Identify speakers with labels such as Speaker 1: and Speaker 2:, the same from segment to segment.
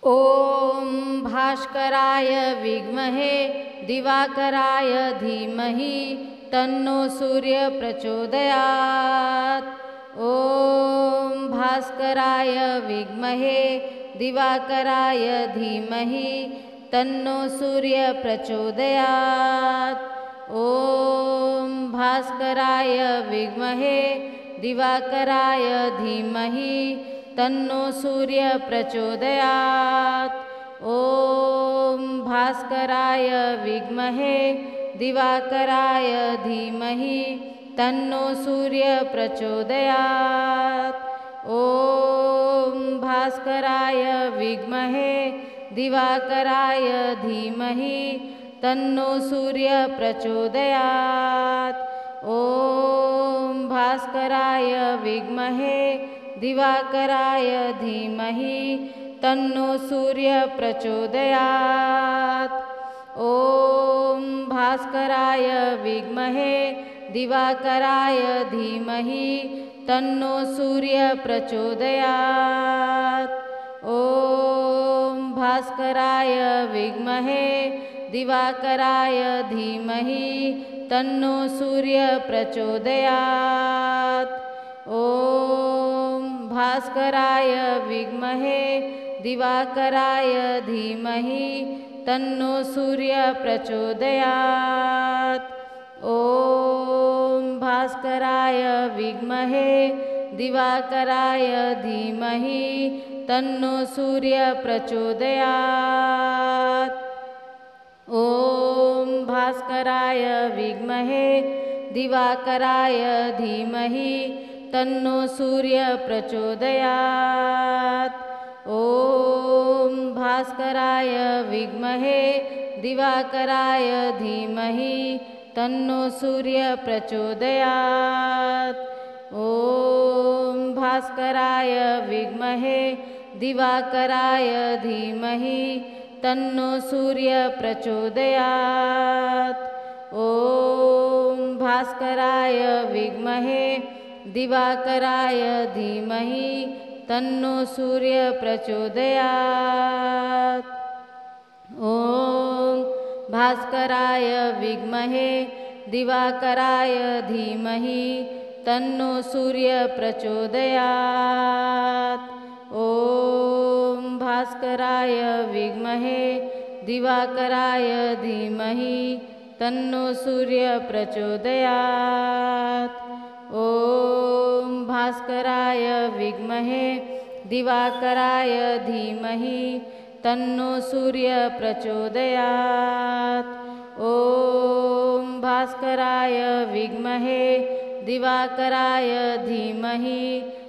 Speaker 1: ॐ भास्कराय विद्महे दिवाकराय धीमहि तन्नो सूर्य प्रचोदयात्। ॐ भास्कराय विद्महे दिवाकराय धीमहि तन्नो सूर्य प्रचोदयात्। ॐ भास्कराय विद्महे दिवाकराय धीमहि तन्नो सूर्य प्रचोदयात्। ॐ भास्कराय विद्महे दिवाकराय धीमहि तन्नो सूर्य प्रचोदयात्। ॐ भास्कराय विद्महे दिवाकराय धीमहि तन्नो सूर्य प्रचोदयात्। ॐ भास्कराय विद्महे दिवाकराय धीमहि तन्नो सूर्य प्रचोदयात्। ॐ भास्कराय विद्महे दिवाकराय धीमहि तन्नो सूर्य प्रचोदयात्। ॐ भास्कराय विद्महे दिवाकराय धीमहि तन्नो सूर्य प्रचोदयात्। ॐ भास्कराय विद्महे दिवाकराय धीमहि तन्नो सूर्य प्रचोदयात्। ॐ भास्कराय विद्महे दिवाकराय धीमहि तन्नो सूर्य प्रचोदयात्। ॐ भास्कराय विद्महे दिवाकराय धीमहि तन्नो सूर्य प्रचोदयात्। ॐ भास्कराय विद्महे दिवाकराय धीमहि तन्नो सूर्य प्रचोदयात्। ॐ भास्कराय विद्महे दिवाकराय धीमहि तन्नो सूर्य प्रचोदयात्। ॐ भास्कराय विद्महे दिवाकराय धीमहि तन्नो सूर्य प्रचोदयात्। ॐ भास्कराय विद्महे दिवाकराय धीमहि तन्नो सूर्य प्रचोदयात्। ॐ भास्कराय विद्महे दिवाकराय धीमहि तन्नो सूर्य प्रचोदयात्। ॐ भास्कराय विद्महे दिवाकराय धीमहि तन्नो सूर्य प्रचोदयात्। ॐ भास्कराय विद्महे दिवाकराय धीमहि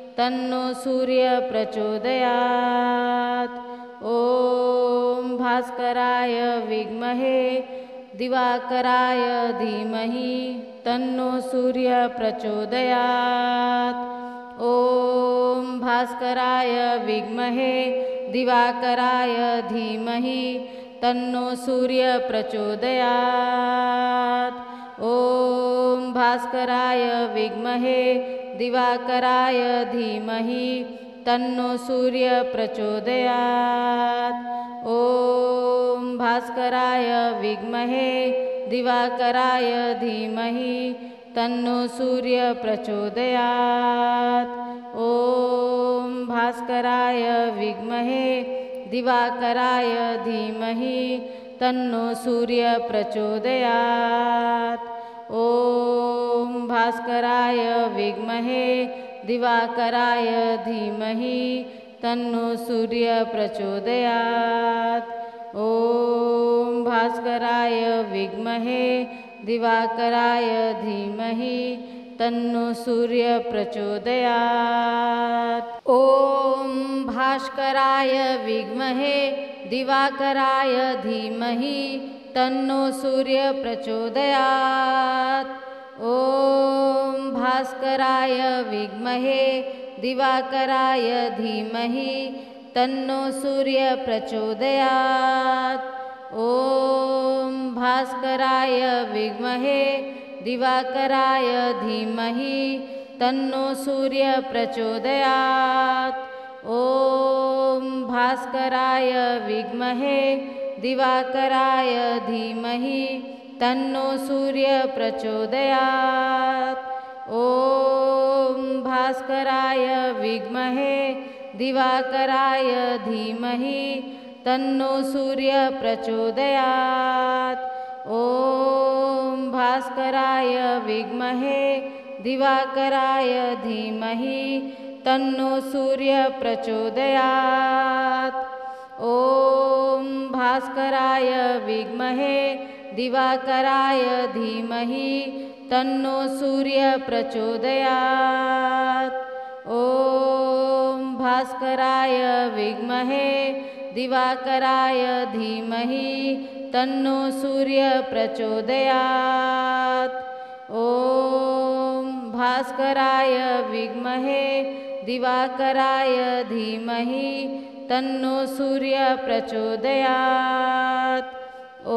Speaker 1: तन्नो सूर्य प्रचोदयात्। ॐ भास्कराय विद्महे दिवाकराय धीमहि तन्नो सूर्य प्रचोदयात्। ॐ भास्कराय विद्महे दिवाकराय धीमहि तन्नो सूर्य प्रचोदयात्। ॐ भास्कराय विद्महे दिवाकराय धीमहि तन्नो सूर्य प्रचोदयात्। ॐ भास्कराय विद्महे दिवाकराय धीमहि तन्नो सूर्य प्रचोदयात्। ॐ भास्कराय विद्महे दिवाकराय धीमहि तन्नो सूर्य प्रचोदयात्। ॐ भास्कराय विद्महे दिवाकराय धीमहि तन्नो सूर्य प्रचोदयात्। ॐ भास्कराय विद्महे दिवाकराय धीमहि तन्नो सूर्य प्रचोदयात्। ॐ भास्कराय विद्महे दिवाकराय धीमहि तन्नो सूर्य प्रचोदयात्। ॐ भास्कराय विद्महे दिवाकराय धीमहि तन्नो सूर्य प्रचोदयात्। ॐ भास्कराय विद्महे दिवाकराय धीमहि तन्नो सूर्य प्रचोदयात्। ॐ भास्कराय विद्महे दिवाकराय धीमहि तन्नो सूर्य प्रचोदयात्। ॐ भास्कराय विद्महे दिवाकराय धीमहि तन्नो सूर्य प्रचोदयात्। ॐ भास्कराय विद्महे दिवाकराय धीमहि तन्नो सूर्य प्रचोदयात्। ॐ भास्कराय विद्महे दिवाकराय धीमहि तन्नो सूर्य प्रचोदयात्। ॐ भास्कराय विद्महे दिवाकराय धीमहि तन्नो सूर्य प्रचोदयात्। ॐ भास्कराय विद्महे दिवाकराय धीमहि तन्नो सूर्य प्रचोदयात्। ॐ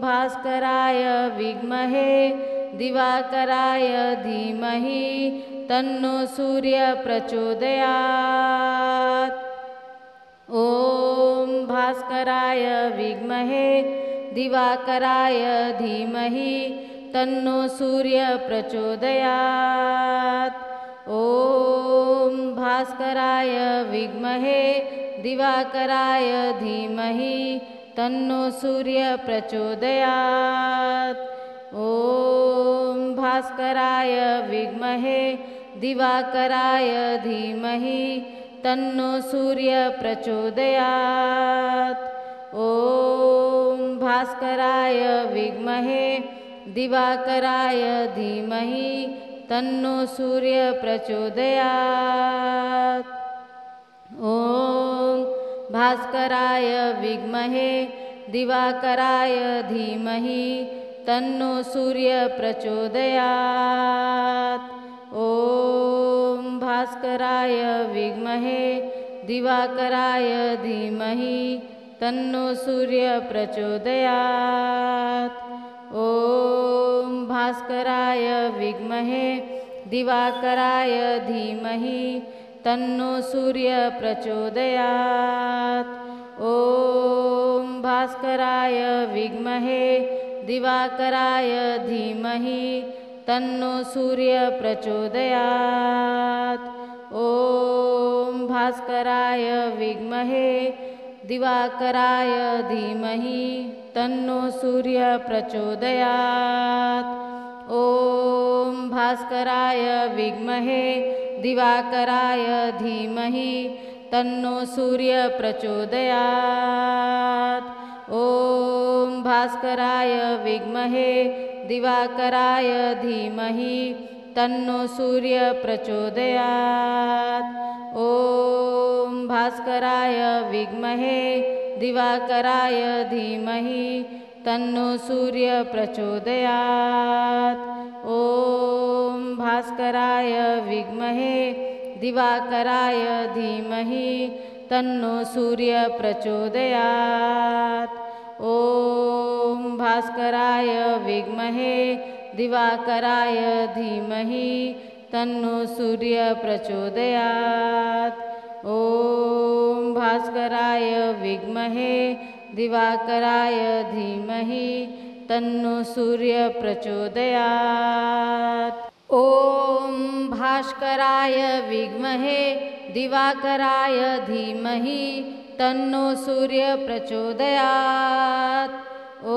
Speaker 1: भास्कराय विद्महे दिवाकराय धीमहि तन्नो सूर्य प्रचोदयात्। ॐ भास्कराय विद्महे दिवाकराय धीमहि तन्नो सूर्य प्रचोदयात्। ॐ भास्कराय विद्महे दिवाकराय धीमहि तन्नो सूर्य प्रचोदयात्। ॐ भास्कराय विद्महे दिवाकराय धीमहि तन्नो सूर्य प्रचोदयात्। ॐ भास्कराय विद्महे दिवाकराय धीमहि तन्नो सूर्य प्रचोदयात्। ॐ भास्कराय विद्महे दिवाकराय धीमहि तन्नो सूर्य प्रचोदयात्। ॐ भास्कराय विद्महे दिवाकराय धीमहि तन्नो सूर्य प्रचोदयात्। ॐ भास्कराय विद्महे दिवाकराय धीमहि तन्नो सूर्य प्रचोदयात्। ॐ भास्कराय विद्महे दिवाकराय धीमहि तन्नो सूर्य प्रचोदयात्। ॐ भास्कराय विद्महे दिवाकराय धीमहि तन्नो सूर्य प्रचोदयात्। ॐ भास्कराय विद्महे दिवाकराय धीमहि तन्नो सूर्य प्रचोदयात्। ॐ भास्कराय विद्महे दिवाकराय धीमहि तन्नो सूर्य प्रचोदयात्। ॐ भास्कराय विद्महे दिवाकराय धीमहि तन्नो सूर्य प्रचोदयात्। ॐ भास्कराय विद्महे दिवाकराय धीमहि तन्नो सूर्य प्रचोदयात्। ॐ भास्कराय विद्महे दिवाकराय धीमहि तन्नो सूर्य प्रचोदयात्। ॐ भास्कराय विद्महे दिवाकराय धीमहि तन्नो सूर्य प्रचोदयात्। ॐ भास्कराय विद्महे दिवाकराय धीमहि तन्नो सूर्य प्रचोदयात्। ॐ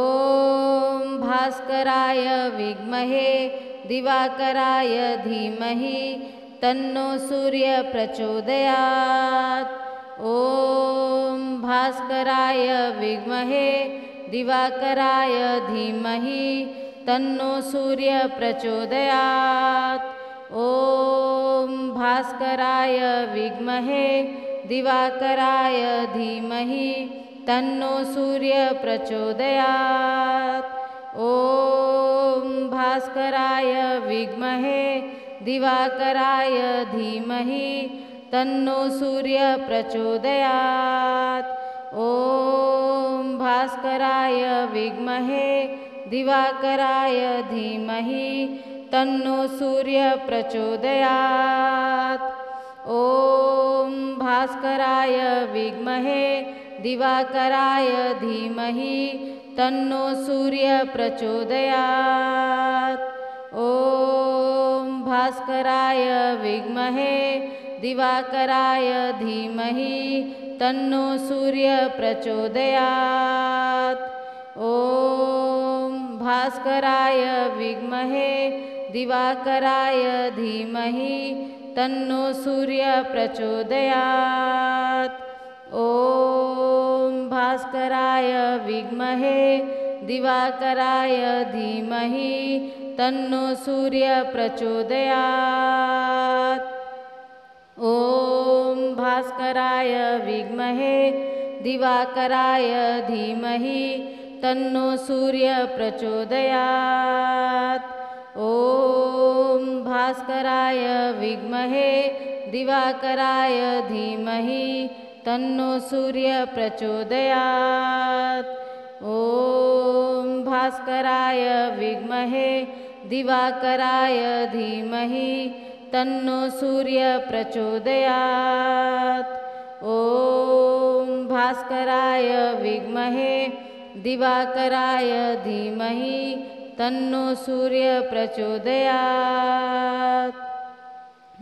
Speaker 1: भास्कराय विद्महे दिवाकराय धीमहि तन्नो सूर्य प्रचोदयात्। ॐ भास्कराय विद्महे दिवाकराय धीमहि तन्नो सूर्य प्रचोदयात्। ॐ भास्कराय विद्महे दिवाकराय धीमहि तन्नो सूर्य प्रचोदयात्। ॐ भास्कराय विद्महे दिवाकराय धीमहि तन्नो सूर्य प्रचोदयात्। ॐ भास्कराय विद्महे दिवाकराय धीमहि तन्नो सूर्य प्रचोदयात्। ॐ भास्कराय विद्महे दिवाकराय धीमहि तन्नो सूर्य प्रचोदयात्। ॐ भास्कराय विद्महे दिवाकराय धीमहि तन्नो सूर्य प्रचोदयात्। ॐ भास्कराय विद्महे दिवाकराय धीमहि तन्नो सूर्य प्रचोदयात्। ॐ भास्कराय विद्महे दिवाकराय धीमहि तन्नो सूर्य प्रचोदयात्। ॐ भास्कराय विद्महे दिवाकराय धीमहि तन्नो सूर्य प्रचोदयात्। ॐ भास्कराय विद्महे दिवाकराय धीमहि तन्नो सूर्य प्रचोदयात्। ॐ भास्कराय विद्महे दिवाकराय धीमहि तन्नो सूर्य प्रचोदयात्। ॐ भास्कराय विद्महे दिवाकराय धीमहि तन्नो सूर्य प्रचोदयात्।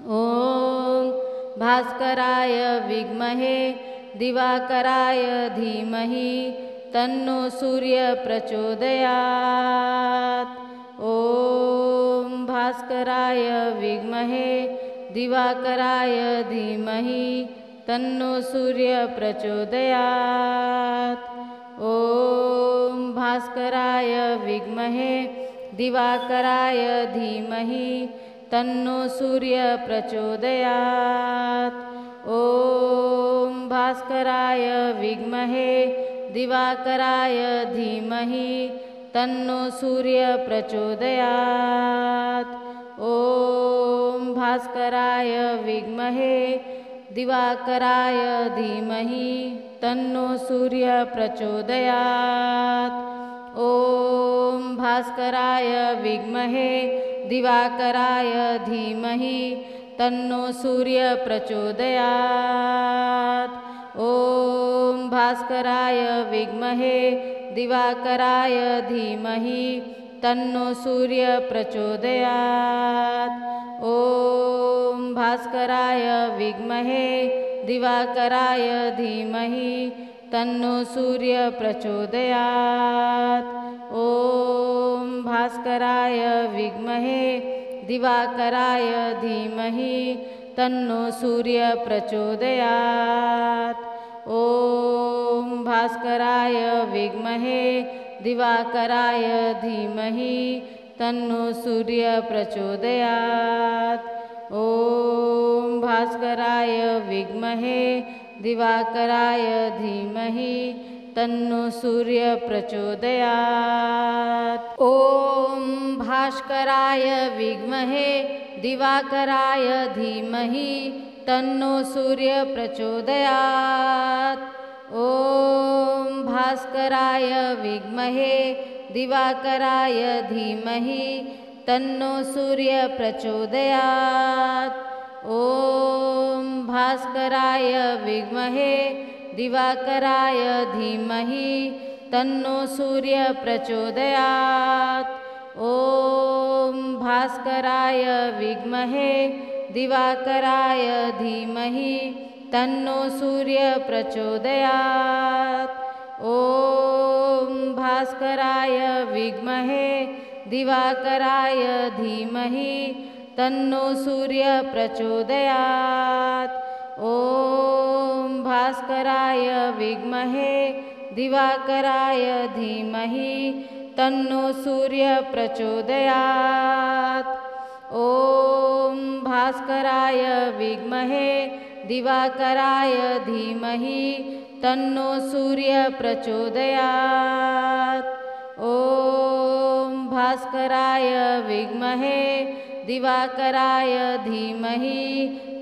Speaker 1: ॐ भास्कराय विद्महे दिवाकराय धीमहि तन्नो सूर्य प्रचोदयात्। ॐ भास्कराय विद्महे दिवाकराय धीमहि तन्नो सूर्य प्रचोदयात्। ॐ भास्कराय विद्महे दिवाकराय धीमहि तन्नो सूर्य प्रचोदयात्। ॐ भास्कराय विद्महे दिवाकराय धीमहि तन्नो सूर्य प्रचोदयात्। ॐ भास्कराय विद्महे दिवाकराय धीमहि तन्नो सूर्य प्रचोदयात्। ॐ भास्कराय विद्महे दिवाकराय धीमहि तन्नो सूर्य प्रचोदयात्। ॐ भास्कराय विद्महे दिवाकराय धीमहि तन्नो सूर्य प्रचोदयात्। ॐ भास्कराय विद्महे दिवाकराय धीमहि तन्नो सूर्य प्रचोदयात्। ॐ भास्कराय विद्महे दिवाकराय धीमहि तन्नो सूर्य प्रचोदयात्। ॐ भास्कराय विद्महे दिवाकराय धीमहि तन्नो सूर्य प्रचोदयात्। ॐ भास्कराय विद्महे दिवाकराय धीमहि तन्नो सूर्य प्रचोदयात्। ॐ भास्कराय विद्महे दिवाकराय धीमहि तन्नो सूर्य प्रचोदयात्। ॐ भास्कराय विद्महे दिवाकराय धीमहि तन्नो सूर्य प्रचोदयात्। ॐ भास्कराय विद्महे दिवाकराय धीमहि तन्नो सूर्य प्रचोदयात्। ॐ भास्कराय विद्महे दिवाकराय धीमहि तन्नो सूर्य प्रचोदयात्। ॐ भास्कराय विद्महे दिवाकराय धीमहि तन्नो सूर्य प्रचोदयात्। ॐ भास्कराय विद्महे दिवाकराय धीमहि तन्नो सूर्य प्रचोदयात्। ॐ भास्कराय विद्महे दिवाकराय धीमहि तन्नो सूर्य प्रचोदयात्। ॐ भास्कराय विद्महे दिवाकराय धीमहि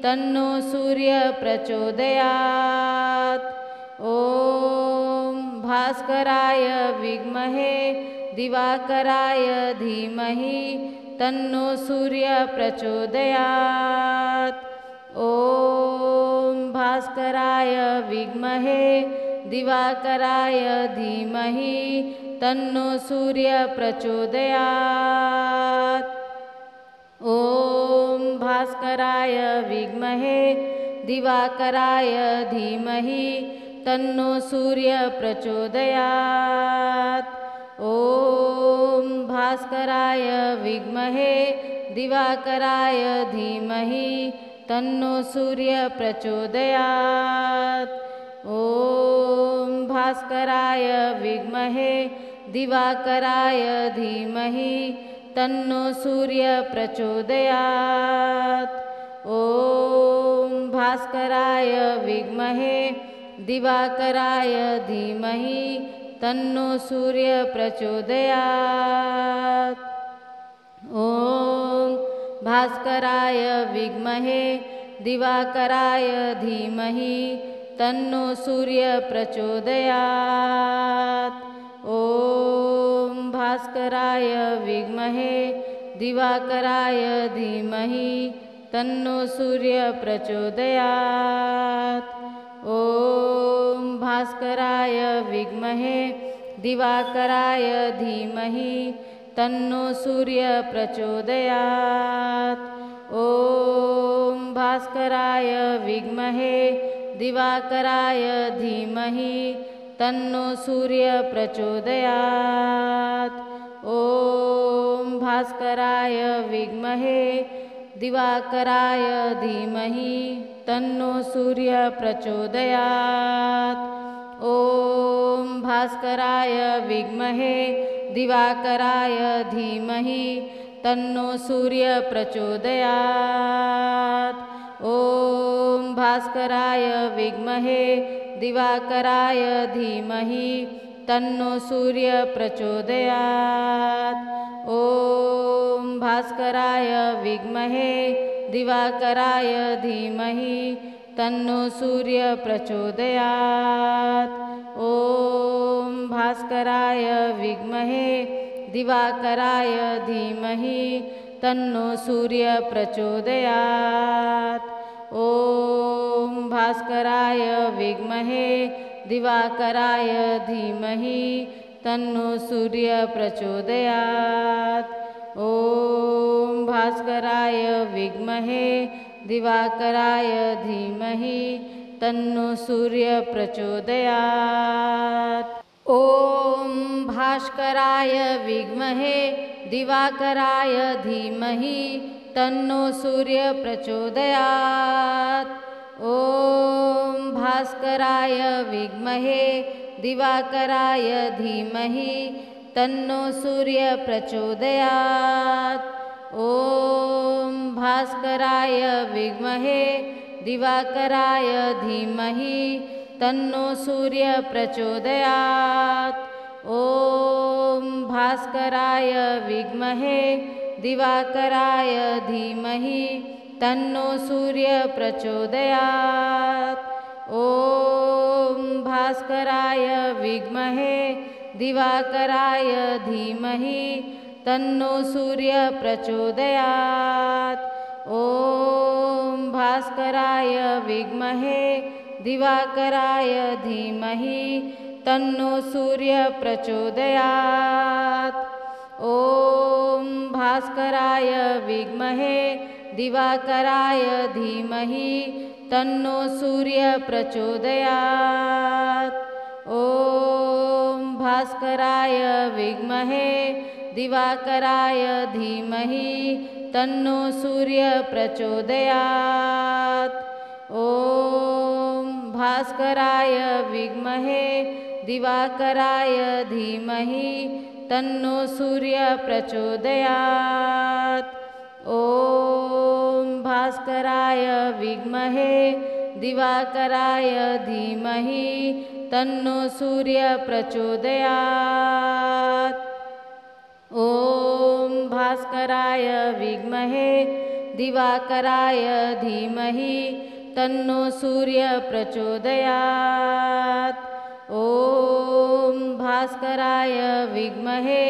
Speaker 1: तन्नो सूर्य प्रचोदयात्। ॐ भास्कराय विद्महे दिवाकराय धीमहि तन्नो सूर्य प्रचोदयात्। ॐ भास्कराय विद्महे दिवाकराय धीमहि तन्नो सूर्यः प्रचोदयात्। ॐ भास्कराय विद्महे दिवाकराय धीमहि तन्नो सूर्यः प्रचोदयात्। ॐ भास्कराय विद्महे दिवाकराय धीमहि तन्नो सूर्यः प्रचोदयात्। ॐ भास्कराय विद्महे दिवाकराय धीमहि तन्नो सूर्यः प्रचोदयात्। ॐ भास्कराय विद्महे दिवाकराय धीमहि तन्नो सूर्यः प्रचोदयात्। ॐ भास्कराय विद्महे दिवाकराय धीमहि तन्नो सूर्यः प्रचोदयात्। ॐ भास्कराय विद्महे दिवाकराय धीमहि तन्नो सूर्यः प्रचोदयात्। ॐ भास्कराय विद्महे दिवाकराय धीमहि तन्नो सूर्यः प्रचोदयात्। ॐ भास्कराय विद्महे दिवाकराय धीमहि तन्नो सूर्यः प्रचोदयात्। ॐ भास्कराय विद्महे दिवाकराय धीमहि तन्नो सूर्यः प्रचोदयात्। ॐ भास्कराय विद्महे दिवाकराय धीमहि तन्नो सूर्यः प्रचोदयात्। ॐ भास्कराय विद्महे दिवाकराय धीमहि तन्नो सूर्यः प्रचोदयात्। ॐ भास्कराय विद्महे दिवाकराय धीमहि तन्नो सूर्यः प्रचोदयात्। ॐ भास्कराय विद्महे दिवाकराय धीमहि तन्नो सूर्यः प्रचोदयात्। ॐ भास्कराय विद्महे दिवाकराय धीमहि तन्नो सूर्यः प्रचोदयात्। ॐ भास्कराय विद्महे दिवाकराय धीमहि तन्नो सूर्यः प्रचोदयात्। ॐ भास्कराय विद्महे दिवाकराय धीमहि तन्नो सूर्यः प्रचोदयात्। ॐ भास्कराय विद्महे दिवाकराय धीमहि तन्नो सूर्यः प्रचोदयात्। ॐ भास्कराय विद्महे दिवाकराय धीमहि तन्नो सूर्यः प्रचोदयात्। ॐ भास्कराय विद्महे दिवाकराय धीमहि तन्नो सूर्यः प्रचोदयात्। ॐ भास्कराय विद्महे दिवाकराय धीमहि तन्नो सूर्यः प्रचोदयात्। ॐ भास्कराय विद्महे दिवाकराय धीमहि तन्नो सूर्यः प्रचोदयात्। ॐ भास्कराय विद्महे दिवाकराय धीमहि तन्नो सूर्यः प्रचोदयात्। ॐ भास्कराय विद्महे दिवाकराय धीमहि तन्नो सूर्यः प्रचोदयात्। ॐ भास्कराय विद्महे दिवाकराय धीमहि तन्नो सूर्यः प्रचोदयात्। ॐ भास्कराय विद्महे दिवाकराय धीमहि तन्नो सूर्यः प्रचोदयात्। ॐ भास्कराय विद्महे दिवाकराय धीमहि तन्नो सूर्यः प्रचोदयात्। ॐ भास्कराय विद्महे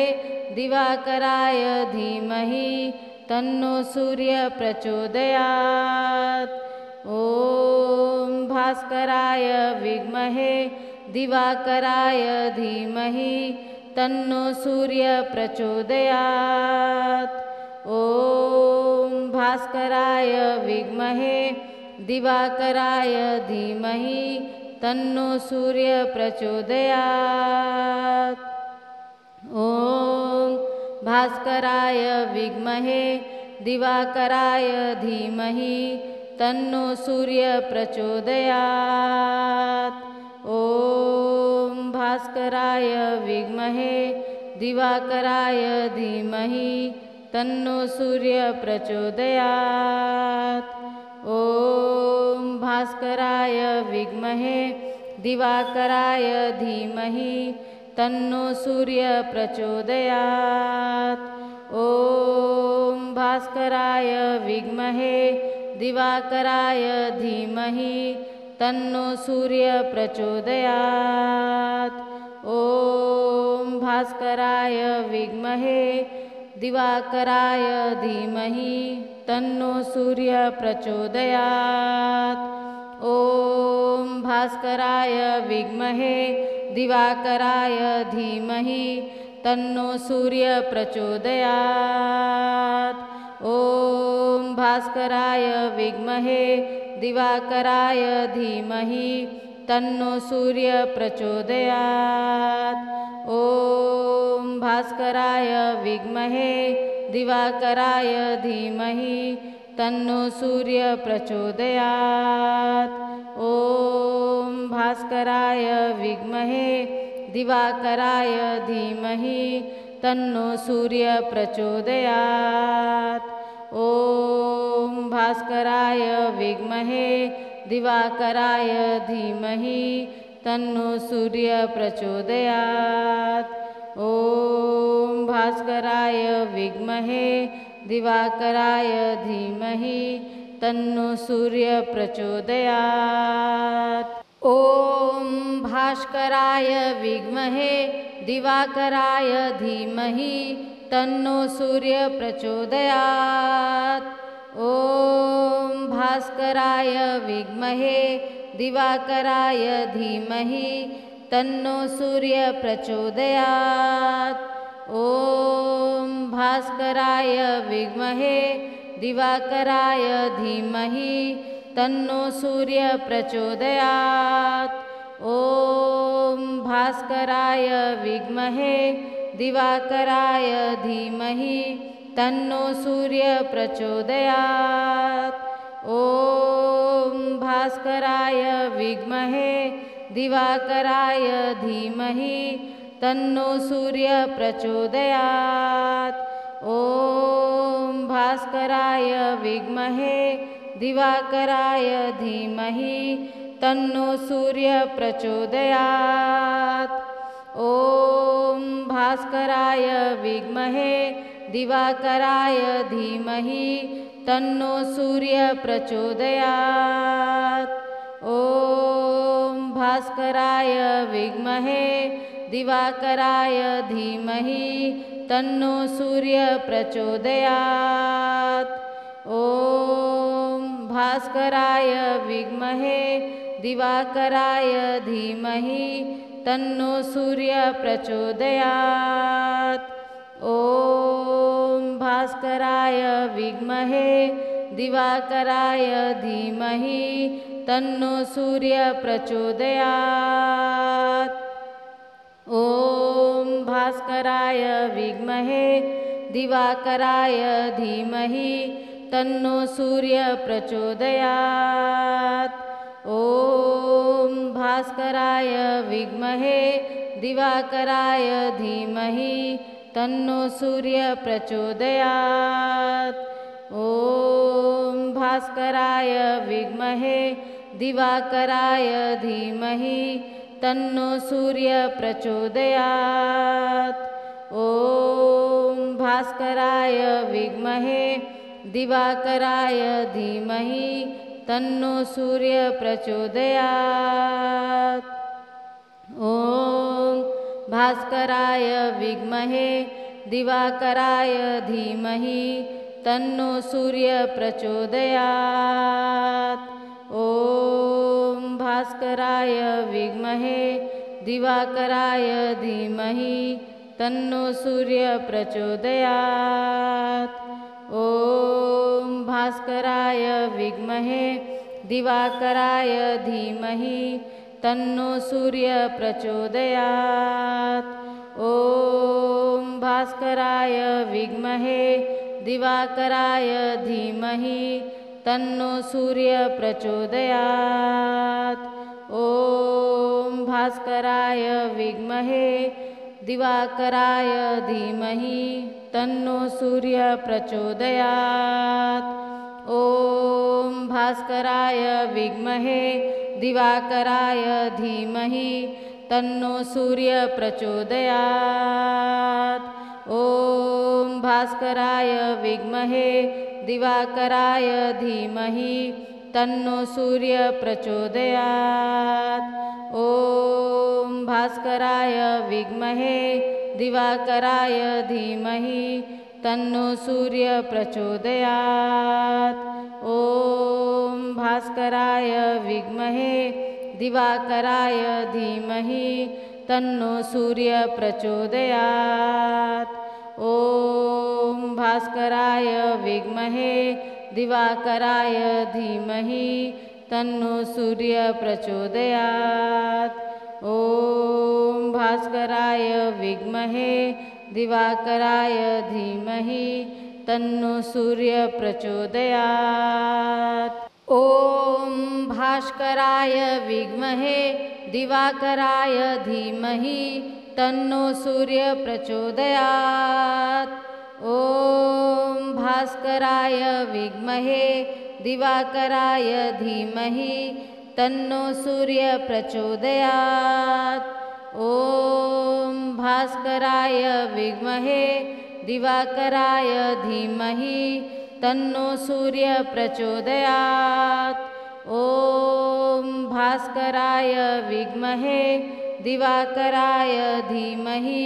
Speaker 1: दिवाकराय धीमहि तन्नो सूर्यः प्रचोदयात्। ॐ भास्कराय विद्महे दिवाकराय धीमहि तन्नो सूर्यः प्रचोदयात्। ॐ भास्कराय विद्महे दिवाकराय धीमहि तन्नो सूर्यः प्रचोदयात्। ॐ भास्कराय विद्महे दिवाकराय धीमहि तन्नो सूर्यः प्रचोदयात्। ॐ भास्कराय विद्महे दिवाकराय धीमहि तन्नो सूर्यः प्रचोदयात्। ॐ भास्कराय विद्महे दिवाकराय धीमहि तन्नो सूर्यः प्रचोदयात्। ॐ भास्कराय विद्महे दिवाकराय धीमहि तन्नो सूर्यः प्रचोदयात्। ॐ भास्कराय विद्महे दिवाकराय धीमहि तन्नो सूर्यः प्रचोदयात्। ॐ भास्कराय विद्महे दिवाकराय धीमहि तन्नो सूर्यः प्रचोदयात्। ॐ भास्कराय विद्महे दिवाकराय धीमहि तन्नो सूर्यः प्रचोदयात्। ॐ भास्कराय विद्महे दिवाकराय धीमहि तन्नो सूर्यः प्रचोदयात्। ॐ भास्कराय विद्महे दिवाकराय धीमहि तन्नो सूर्यः प्रचोदयात्। ॐ भास्कराय विद्महे दिवाकराय धीमहि तन्नो सूर्यः प्रचोदयात्। ॐ भास्कराय विद्महे दिवाकराय धीमहि तन्नो सूर्यः प्रचोदयात्। ॐ भास्कराय विद्महे दिवाकराय धीमहि तन्नो सूर्यः प्रचोदयात्। ॐ भास्कराय विद्महे दिवाकराय धीमहि तन्नो सूर्यः प्रचोदयात्। ॐ भास्कराय विद्महे दिवाकराय धीमहि तन्नो सूर्यः प्रचोदयात्। ॐ भास्कराय विद्महे दिवाकराय धीमहि तन्नो सूर्यः प्रचोदयात्। ॐ भास्कराय विद्महे दिवाकराय धीमहि तन्नो सूर्यः प्रचोदयात्। ॐ भास्कराय विद्महे दिवाकराय धीमहि तन्नो सूर्यः प्रचोदयात्। ॐ भास्कराय विद्महे दिवाकराय धीमहि तन्नो सूर्यः प्रचोदयात्। ॐ भास्कराय विद्महे दिवाकराय धीमहि तन्नो सूर्यः प्रचोदयात्। ॐ भास्कराय विद्महे दिवाकराय धीमहि तन्नो सूर्यः प्रचोदयात्। ॐ भास्कराय विद्महे दिवाकराय धीमहि तन्नो सूर्यः प्रचोदयात्। ॐ भास्कराय विद्महे दिवाकराय धीमहि तन्नो सूर्यः प्रचोदयात्। ॐ भास्कराय विद्महे दिवाकराय धीमहि तन्नो सूर्यः प्रचोदयात्। ॐ भास्कराय विद्महे दिवाकराय धीमहि तन्नो सूर्यः प्रचोदयात्। ॐ भास्कराय विद्महे दिवाकराय धीमहि तन्नो सूर्यः प्रचोदयात्। ॐ भास्कराय विद्महे दिवाकराय धीमहि तन्नो सूर्यः प्रचोदयात्। ॐ भास्कराय विद्महे दिवाकराय धीमहि तन्नो सूर्यः प्रचोदयात्। ॐ भास्कराय विद्महे दिवाकराय धीमहि तन्नो सूर्यः प्रचोदयात्। ॐ भास्कराय विद्महे दिवाकराय धीमहि तन्नो सूर्यः प्रचोदयात्। ॐ भास्कराय विद्महे दिवाकराय धीमहि तन्नो सूर्यः प्रचोदयात्। ॐ भास्कराय विद्महे दिवाकराय धीमहि तन्नो सूर्यः प्रचोदयात्। ॐ भास्कराय विद्महे दिवाकराय धीमहि तन्नो सूर्यः प्रचोदयात्। ॐ भास्कराय विद्महे दिवाकराय धीमहि तन्नो सूर्यः प्रचोदयात्। ॐ भास्कराय विद्महे दिवाकराय धीमहि तन्नो सूर्यः प्रचोदयात्। ॐ भास्कराय विद्महे दिवाकराय धीमहि तन्नो सूर्यः प्रचोदयात्। ॐ भास्कराय विद्महे दिवाकराय धीमहि तन्नो सूर्यः प्रचोदयात्। ॐ भास्कराय विद्महे दिवाकराय धीमहि तन्नो सूर्यः प्रचोदयात्। ॐ भास्कराय विद्महे दिवाकराय धीमहि तन्नो सूर्यः प्रचोदयात्। ॐ भास्कराय विद्महे दिवाकराय धीमहि तन्नो सूर्यः प्रचोदयात्। ॐ भास्कराय विद्महे दिवाकराय धीमहि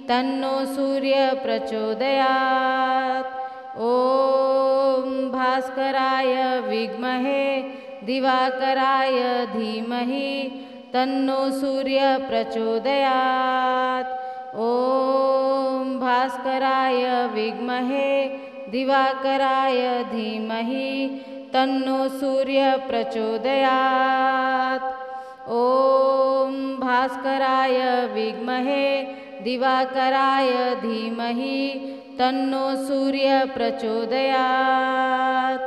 Speaker 1: तन्नो सूर्यः प्रचोदयात्। ॐ भास्कराय विद्महे दिवाकराय धीमहि तन्नो सूर्यः प्रचोदयात्। ॐ भास्कराय विद्महे दिवाकराय धीमहि तन्नो सूर्यः प्रचोदयात्। ॐ भास्कराय विद्महे दिवाकराय धीमहि तन्नो सूर्यः प्रचोदयात्।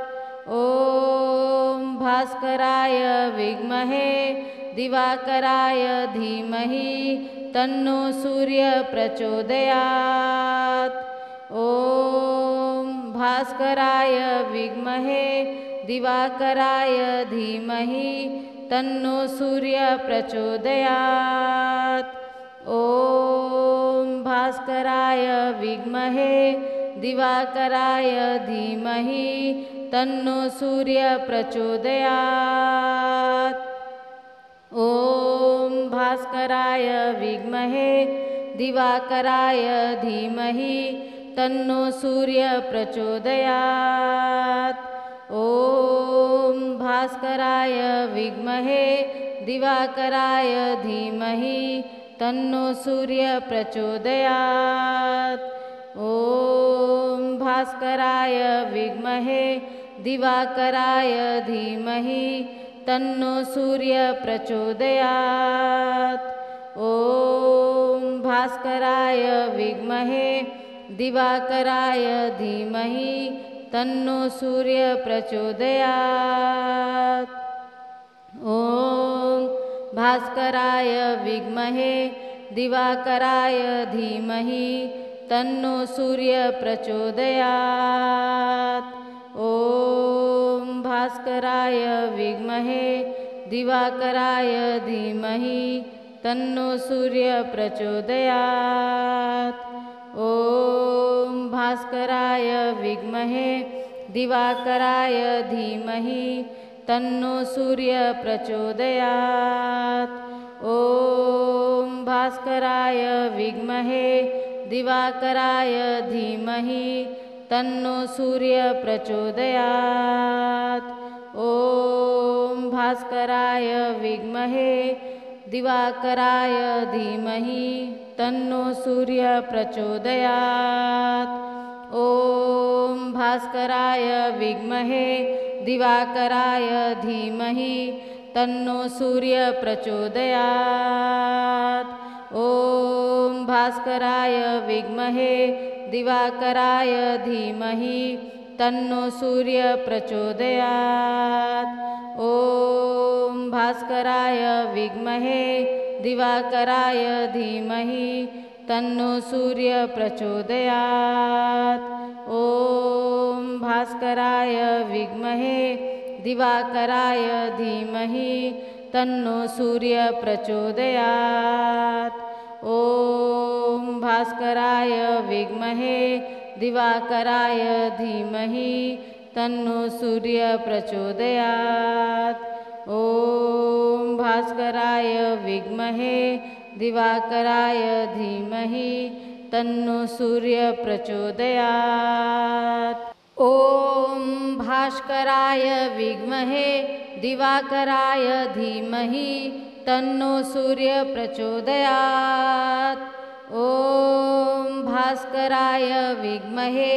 Speaker 1: ॐ भास्कराय विद्महे दिवाकराय धीमहि तन्नो सूर्यः प्रचोदयात्। ॐ भास्कराय विद्महे दिवाकराय धीमहि तन्नो सूर्यः प्रचोदयात्। ॐ भास्कराय विद्महे दिवाकराय धीमहि तन्नो सूर्यः प्रचोदयात्। ॐ भास्कराय विद्महे दिवाकराय धीमहि तन्नो सूर्यः प्रचोदयात्। ॐ भास्कराय विद्महे दिवाकराय धीमहि तन्नो सूर्यः प्रचोदयात्। ॐ भास्कराय विद्महे दिवाकराय धीमहि तन्नो सूर्यः प्रचोदयात्। ॐ भास्कराय विद्महे दिवाकराय धीमहि तन्नो सूर्यः प्रचोदयात्। ॐ भास्कराय विद्महे दिवाकराय धीमहि तन्नो सूर्यः प्रचोदयात्। ॐ भास्कराय विद्महे दिवाकराय धीमहि तन्नो सूर्यः प्रचोदयात्। ॐ भास्कराय विद्महे दिवाकराय धीमहि तन्नो सूर्यः प्रचोदयात्। ॐ भास्कराय विद्महे दिवाकराय धीमहि तन्नो सूर्यः प्रचोदयात्। ॐ भास्कराय विद्महे दिवाकराय धीमहि तन्नो सूर्य प्रचोदयात्। ॐ भास्कराय विद्महे दिवाकराय धीमहि तन्नो सूर्य प्रचोदयात्। ॐ भास्कराय विद्महे दिवाकराय धीमहि तन्नो सूर्य प्रचोदयात्। ॐ भास्कराय विद्महे दिवाकराय धीमहि तन्नो सूर्य प्रचोदयात्। ॐ भास्कराय विद्महे दिवाकराय धीमहि तन्नो सूर्य प्रचोदयात्। ॐ भास्कराय विद्महे दिवाकराय धीमहि तन्नो सूर्य प्रचोदयात्। ॐ भास्कराय विद्महे दिवाकराय धीमहि तन्नो सूर्य प्रचोदयात्। ॐ भास्कराय विद्महे दिवाकराय धीमहि तन्नो सूर्य प्रचोदयात्। ॐ भास्कराय विद्महे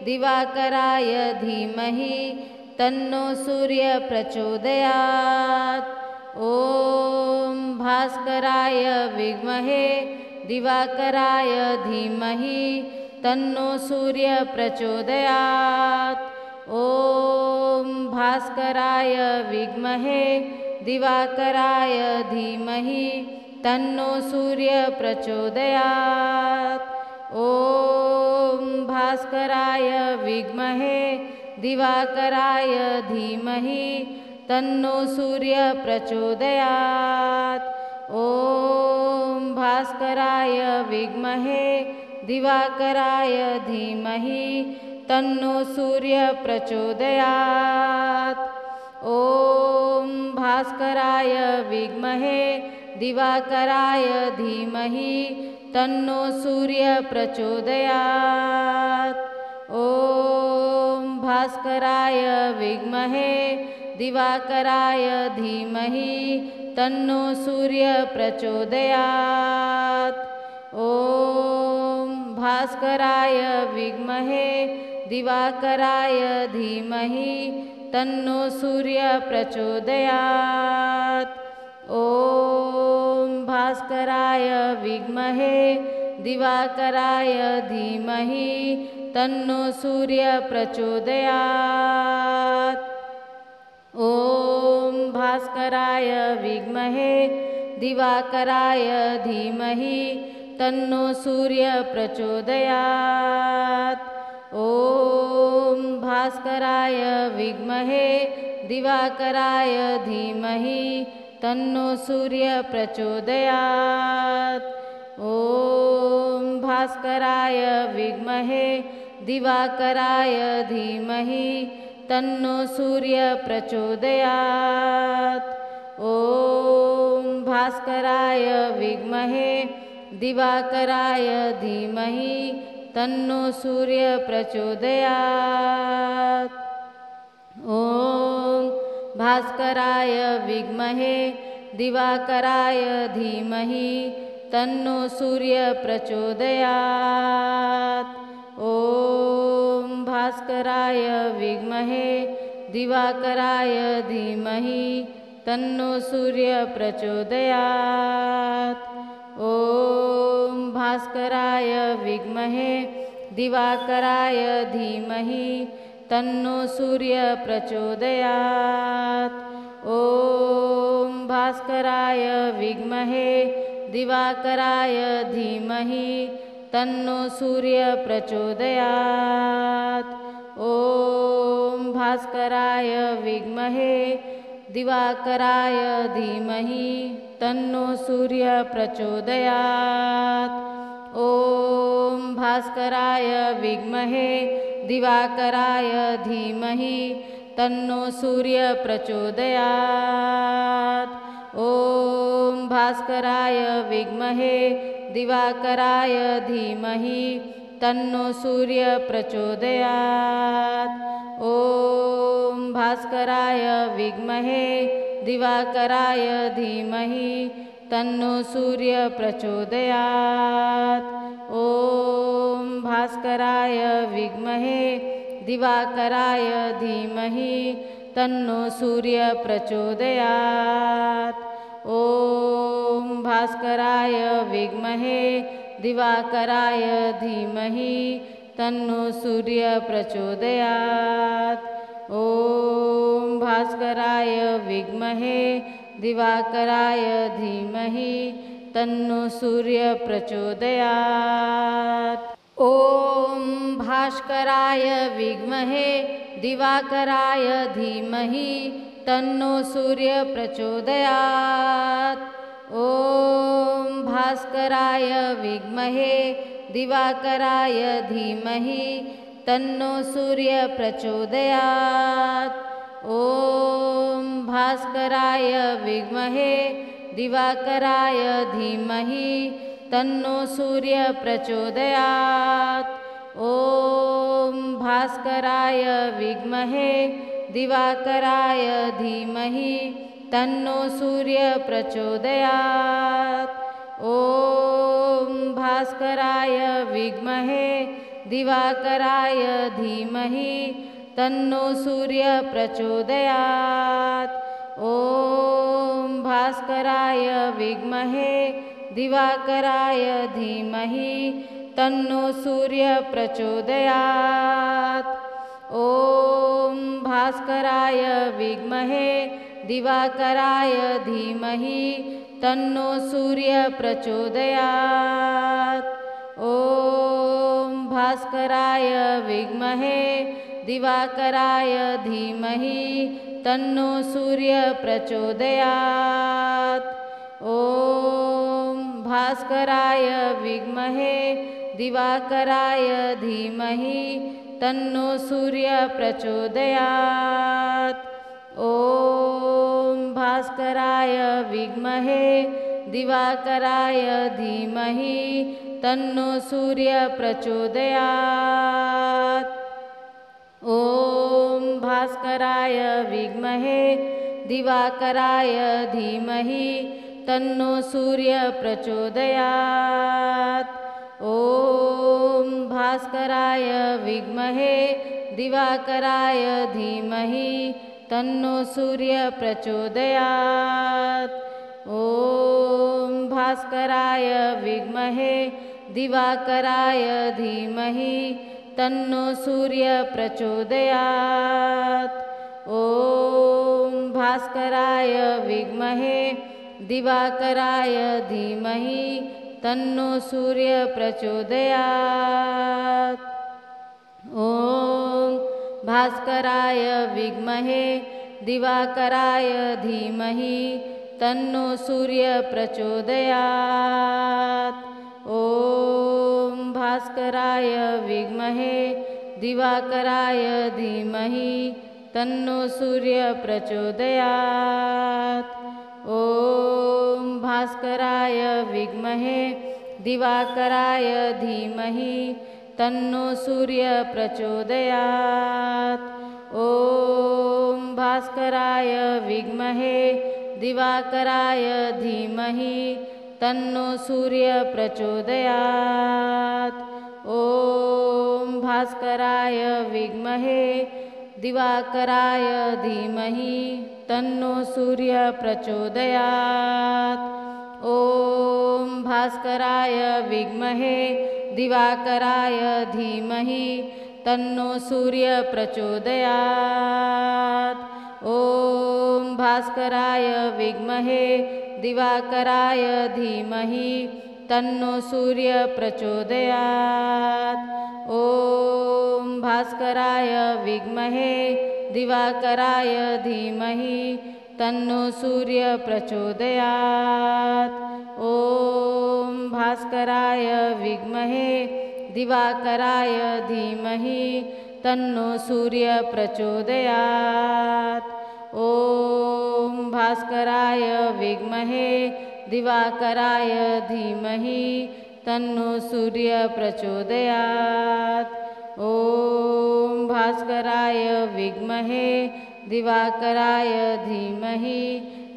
Speaker 1: दिवाकराय धीमहि तन्नो सूर्य प्रचोदयात्। ॐ भास्कराय विद्महे दिवाकराय धीमहि तन्नो सूर्य प्रचोदयात्। ॐ भास्कराय विद्महे दिवाकराय धीमहि तन्नो सूर्य प्रचोदयात्। ॐ भास्कराय विद्महे दिवाकराय धीमहि तन्नो सूर्य प्रचोदयात्। ॐ भास्कराय विद्महे दिवाकराय धीमहि तन्नो सूर्य प्रचोदयात्। ॐ भास्कराय विद्महे दिवाकराय धीमहि तन्नो सूर्य प्रचोदयात्। ॐ भास्कराय विद्महे दिवाकराय धीमहि तन्नो सूर्य प्रचोदयात्। ॐ भास्कराय विद्महे दिवाकराय धीमहि तन्नो सूर्य प्रचोदयात्। ॐ भास्कराय विद्महे दिवाकराय धीमहि तन्नो सूर्य प्रचोदयात्। ॐ भास्कराय विद्महे दिवाकराय धीमहि तन्नो सूर्य प्रचोदयात्। ॐ भास्कराय विद्महे दिवाकराय धीमहि तन्नो सूर्य प्रचोदयात्। ॐ भास्कराय विद्महे दिवाकराय धीमहि तन्नो सूर्य प्रचोदयात्। ॐ भास्कराय विद्महे दिवाकराय धीमहि तन्नो सूर्य प्रचोदयात्। ॐ भास्कराय विद्महे दिवाकराय धीमहि तन्नो सूर्य प्रचोदयात्। ॐ भास्कराय विद्महे दिवाकराय धीमहि तन्नो सूर्य प्रचोदयात्। ॐ भास्कराय विद्महे दिवाकराय धीमहि तन्नो सूर्य प्रचोदयात्। ॐ भास्कराय विद्महे दिवाकराय धीमहि तन्नो सूर्य प्रचोदयात्। ॐ भास्कराय विद्महे दिवाकराय धीमहि तन्नो सूर्य प्रचोदयात्। ॐ भास्कराय विद्महे दिवाकराय धीमहि तन्नो सूर्य प्रचोदयात्। ॐ भास्कराय विद्महे दिवाकराय धीमहि तन्नो सूर्य प्रचोदयात्। ॐ भास्कराय विद्महे दिवाकराय धीमहि तन्नो सूर्य प्रचोदयात्। ॐ भास्कराय विद्महे दिवाकराय धीमहि तन्नो सूर्य प्रचोदयात्। ॐ भास्कराय विद्महे दिवाकराय धीमहि तन्नो सूर्य प्रचोदयात्। ॐ भास्कराय विद्महे दिवाकराय धीमहि तन्नो सूर्य प्रचोदयात्। ॐ भास्कराय विद्महे दिवाकराय धीमहि तन्नो सूर्य प्रचोदयात्। ॐ भास्कराय विद्महे दिवाकराय धीमहि तन्नो सूर्य प्रचोदयात्। ॐ भास्कराय विद्महे दिवाकराय धीमहि तन्नो सूर्य प्रचोदयात्। ॐ भास्कराय विद्महे दिवाकराय धीमहि तन्नो सूर्य प्रचोदयात्। ॐ भास्कराय विद्महे दिवाकराय धीमहि तन्नो सूर्य प्रचोदयात्। ॐ भास्कराय विद्महे दिवाकराय धीमहि तन्नो सूर्य प्रचोदयात्। ॐ भास्कराय विद्महे दिवाकराय धीमहि तन्नो सूर्य प्रचोदयात्। ॐ भास्कराय विद्महे दिवाकराय धीमहि तन्नो सूर्य प्रचोदयात्। ॐ भास्कराय विद्महे दिवाकराय धीमहि तन्नो सूर्य प्रचोदयात्। ॐ भास्कराय विद्महे दिवाकराय धीमहि तन्नो सूर्य प्रचोदयात्। ॐ भास्कराय विद्महे दिवाकराय धीमहि तन्नो सूर्य प्रचोदयात्। ॐ भास्कराय विद्महे दिवाकराय धीमहि तन्नो सूर्य प्रचोदयात्। ॐ भास्कराय विद्महे दिवाकराय धीमहि तन्नो सूर्य प्रचोदयात्। ॐ भास्कराय विद्महे दिवाकराय धीमहि तन्नो सूर्य प्रचोदयात्। ॐ भास्कराय विद्महे दिवाकराय धीमहि तन्नो सूर्य प्रचोदयात्। ॐ भास्कराय विद्महे दिवाकराय धीमहि तन्नो सूर्य प्रचोदयात्। ॐ भास्कराय विद्महे दिवाकराय धीमहि तन्नो सूर्य प्रचोदयात्। ॐ भास्कराय विद्महे दिवाकराय धीमहि तन्नो सूर्य प्रचोदयात्। ॐ भास्कराय विद्महे दिवाकराय धीमहि तन्नो सूर्य प्रचोदयात्। ॐ भास्कराय विद्महे दिवाकराय धीमहि तन्नो सूर्य प्रचोदयात्। ॐ भास्कराय विद्महे दिवाकराय धीमहि तन्नो सूर्य प्रचोदयात्। ॐ भास्कराय विद्महे दिवाकराय धीमहि तन्नो सूर्य प्रचोदयात्। ॐ भास्कराय विद्महे दिवाकराय धीमहि तन्नो सूर्य प्रचोदयात्। ॐ भास्कराय विद्महे दिवाकराय धीमहि तन्नो सूर्य प्रचोदयात्। ॐ भास्कराय विद्महे दिवाकराय धीमहि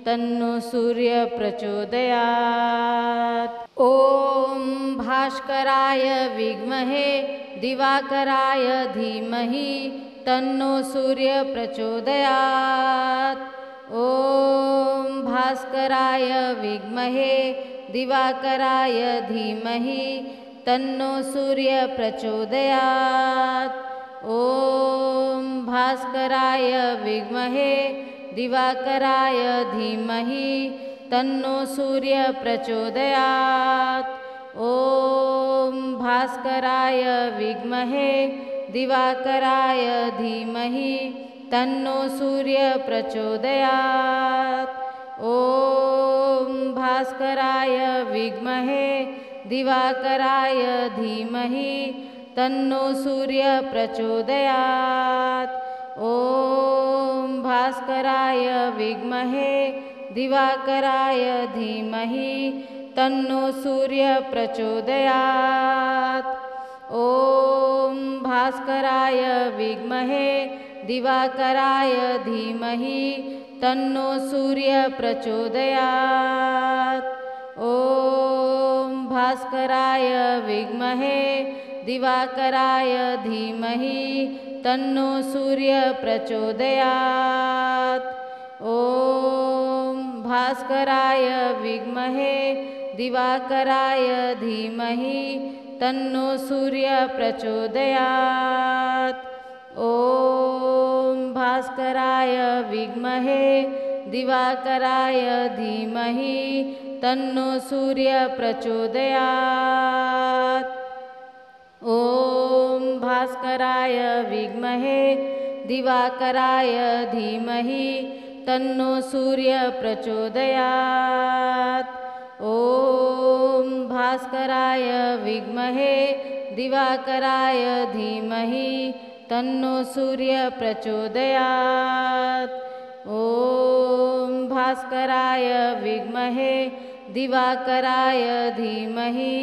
Speaker 1: तन्नो सूर्य प्रचोदयात्। ॐ भास्कराय विद्महे दिवाकराय धीमहि तन्नो सूर्य प्रचोदयात्। ॐ भास्कराय विद्महे दिवाकराय धीमहि तन्नो सूर्य प्रचोदयात्। ॐ भास्कराय विद्महे दिवाकराय धीमहि तन्नो सूर्य प्रचोदयात्। ॐ भास्कराय विद्महे दिवाकराय धीमहि तन्नो सूर्य प्रचोदयात्। ॐ भास्कराय विद्महे दिवाकराय धीमहि तन्नो सूर्य प्रचोदयात्। ॐ भास्कराय विद्महे दिवाकराय धीमहि तन्नो सूर्य प्रचोदयात्। ॐ भास्कराय विद्महे दिवाकराय धीमहि तन्नो सूर्य प्रचोदयात्। ॐ भास्कराय विद्महे दिवाकराय धीमहि तन्नो सूर्य प्रचोदयात्। ॐ भास्कराय विद्महे दिवाकराय धीमहि तन्नो सूर्य प्रचोदयात्। ॐ भास्कराय विद्महे दिवाकराय धीमहि तन्नो सूर्य प्रचोदयात्। ॐ भास्कराय विद्महे दिवाकराय धीमहि तन्नो सूर्य प्रचोदयात्। ॐ भास्कराय विद्महे दिवाकराय धीमहि तन्नो सूर्य प्रचोदयात्। ॐ भास्कराय विद्महे दिवाकराय धीमहि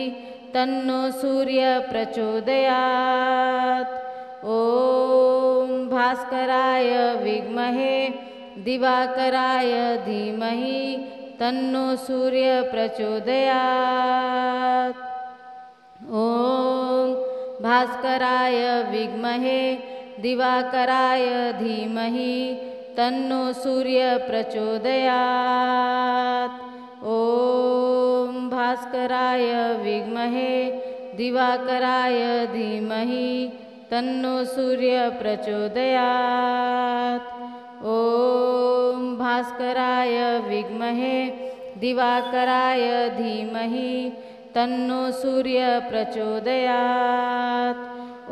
Speaker 1: तन्नो सूर्य प्रचोदयात्। ॐ भास्कराय विद्महे दिवाकराय धीमहि तन्नो सूर्य प्रचोदयात्। ॐ भास्कराय विद्महे दिवाकराय धीमहि तन्नो सूर्य प्रचोदयात्। ॐ भास्कराय विद्महे दिवाकराय धीमहि तन्नो सूर्य प्रचोदयात्। ॐ भास्कराय विद्महे दिवाकराय धीमहि तन्नो सूर्य प्रचोदयात्।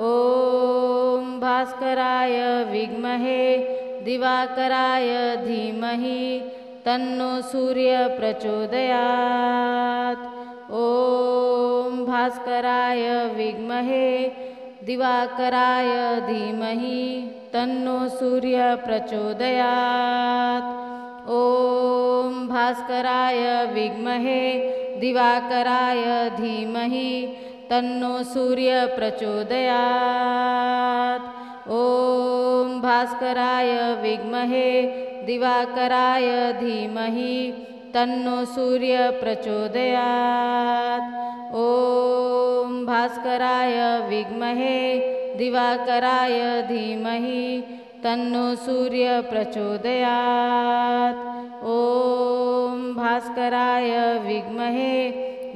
Speaker 1: ॐ भास्कराय विद्महे दिवाकराय धीमहि तन्नो सूर्य प्रचोदयात्। ॐ भास्कराय विद्महे दिवाकराय धीमहि तन्नो सूर्य प्रचोदयात्। ॐ भास्कराय विद्महे दिवाकराय धीमहि तन्नो सूर्य प्रचोदयात्। ॐ भास्कराय विद्महे दिवाकराय धीमहि तन्नो सूर्य प्रचोदयात्। ॐ भास्कराय विद्महे दिवाकराय धीमहि तन्नो सूर्य प्रचोदयात्। ॐ भास्कराय विद्महे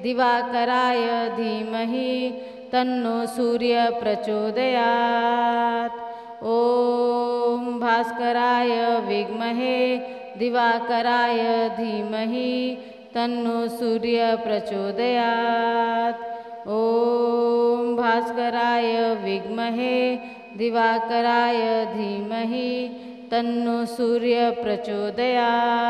Speaker 1: दिवाकराय धीमहि तन्नो सूर्य प्रचोदयात्। ॐ भास्कराय विद्महे दिवाकराय धीमहि तन्नो सूर्य प्रचोदयात्। ॐ भास्कराय विद्महे दिवाकराय धीमहि तन्नो सूर्य प्रचोदयात्।